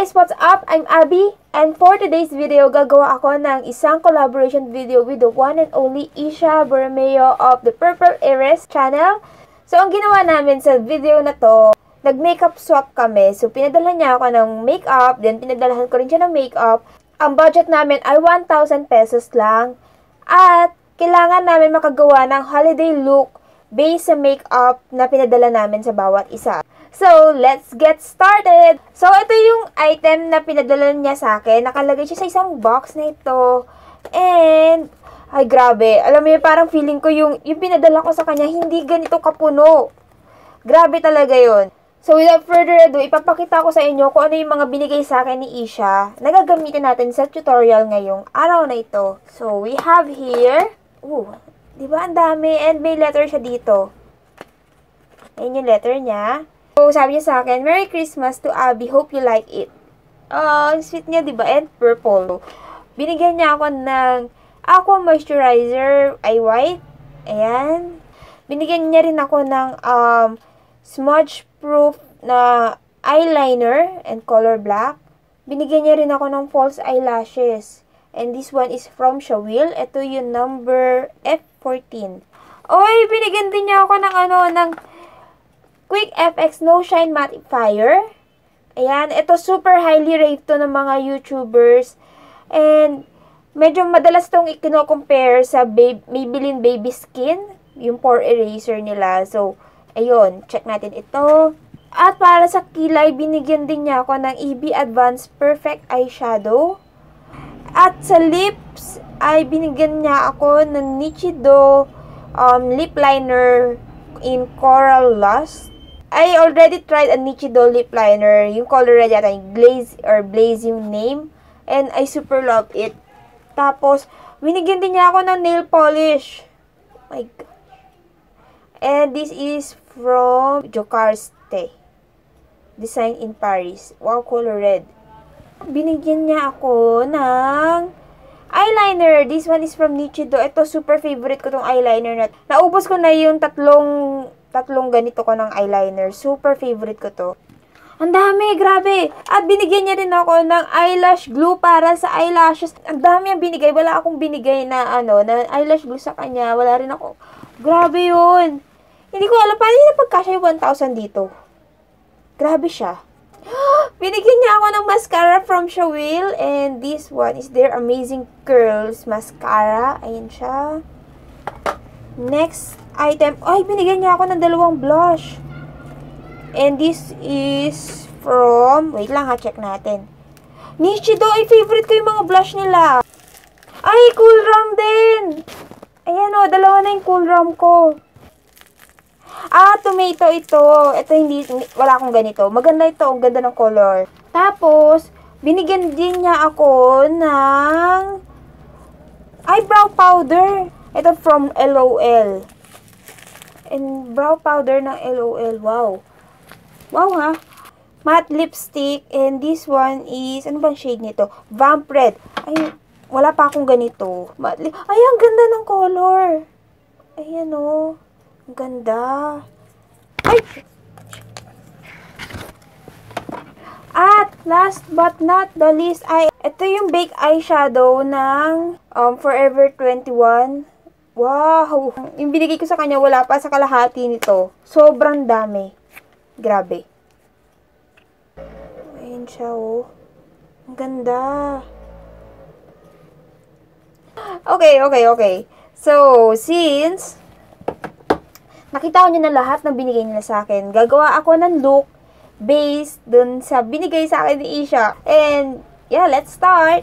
guys, what's up? I'm Abby, and for today's video, gagawa ako ng isang collaboration video with the one and only Isha Borromeo of the Purple Iris channel. So, ang ginawa namin sa video na to, nag-makeup swap kami. So, pinadala niya ako ng makeup, then pinadalahan ko rin siya ng makeup. Ang budget namin ay 1,000 pesos lang. At kailangan namin makagawa ng holiday look based sa makeup na pinadala namin sa bawat isa. So, let's get started! So, ito yung item na pinadala niya sa akin. Nakalagay siya sa isang box na ito. And, ay grabe. Alam mo yun, parang feeling ko yung pinadala ko sa kanya, hindi ganito kapuno. Grabe talaga yun. So, without further ado, ipapakita ko sa inyo kung ano yung mga binigay sa akin ni Isha na gagamitin natin sa tutorial ngayong araw na ito. So, we have here, diba ang dami? And may letter siya dito. Ayan yung letter niya. So, sabi niya sa akin, Merry Christmas to Abby. Hope you like it. Ang sweet niya, diba? And purple. Binigyan niya ako ng Aqua Moisturizer, ay white. Ayan. Binigyan niya rin ako ng smudge-proof na eyeliner and color black. Binigyan niya rin ako ng false eyelashes. And this one is from Shawil. Ito yung number F14. Oy, binigyan din niya ako ng Quick FX No Shine Mattifier. Ayan, ito super highly rated to ng mga YouTubers. And medyo madalas itong ikino-compare sa Maybelline Baby Skin, yung pore eraser nila. So, ayun, check natin ito. At para sa kilay, binigyan din niya ako ng EB Advanced Perfect Eyeshadow. At sa lips, ay binigyan niya ako ng Nichido lip liner in Coral Lust. I already tried a Nichido lip liner. Yung color red yata, yung Glaze or Blaze yung name. And I super love it. Tapos, binigyan din niya ako ng nail polish. Oh my God. And this is from Jocarte. Design in Paris. Wow, color red. Binigyan niya ako ng eyeliner. This one is from Nichido. Ito, super favorite ko tong eyeliner na. Naubos ko na yung tatlong ganito ko ng eyeliner. Super favorite ko to. Ang dami, grabe. At binigyan niya rin ako ng eyelash glue para sa eyelashes. Ang dami ang binigay. Wala akong binigay na na eyelash glue sa kanya. Wala rin ako. Grabe yun. Hindi ko alam paano yung pagkasya yung 1,000 dito. Grabe siya. Binigyan niya ako ng mascara from Shawil. And this one is their Amazing Curls Mascara. Ayan siya. Next item. Ay, binigyan niya ako ng dalawang blush. And this is from, wait lang ha, check natin. Nichido, ay favorite ko yung mga blush nila. Ay, Cool Rum din. Ayan o, dalawa na yung Cool Rum ko. Tomato ito. Ito hindi, wala akong ganito. Maganda ito, ang ganda ng color. Tapos, binigyan din niya ako ng eyebrow powder. Ito from LOL. And brow powder ng LOL. Wow. Wow ha. Matte lipstick. And this one is, ano bang shade nito? Vamp Red. Ay, wala pa akong ganito. Ay, ang ganda ng color. Ayan o. Ang ganda. Ay! At last but not the least ay, ito yung Baked Eyeshadow ng Forever 21. Wow! Yung binigay ko sa kanya, wala pa sa kalahati nito. Sobrang dami. Grabe. Ayan siya, oh. Ang ganda. Okay. So, since nakita ko nyo na lahat ng binigay nila sa akin, gagawa ako ng look based dun sa binigay sa akin ni Isha. And, yeah, let's start!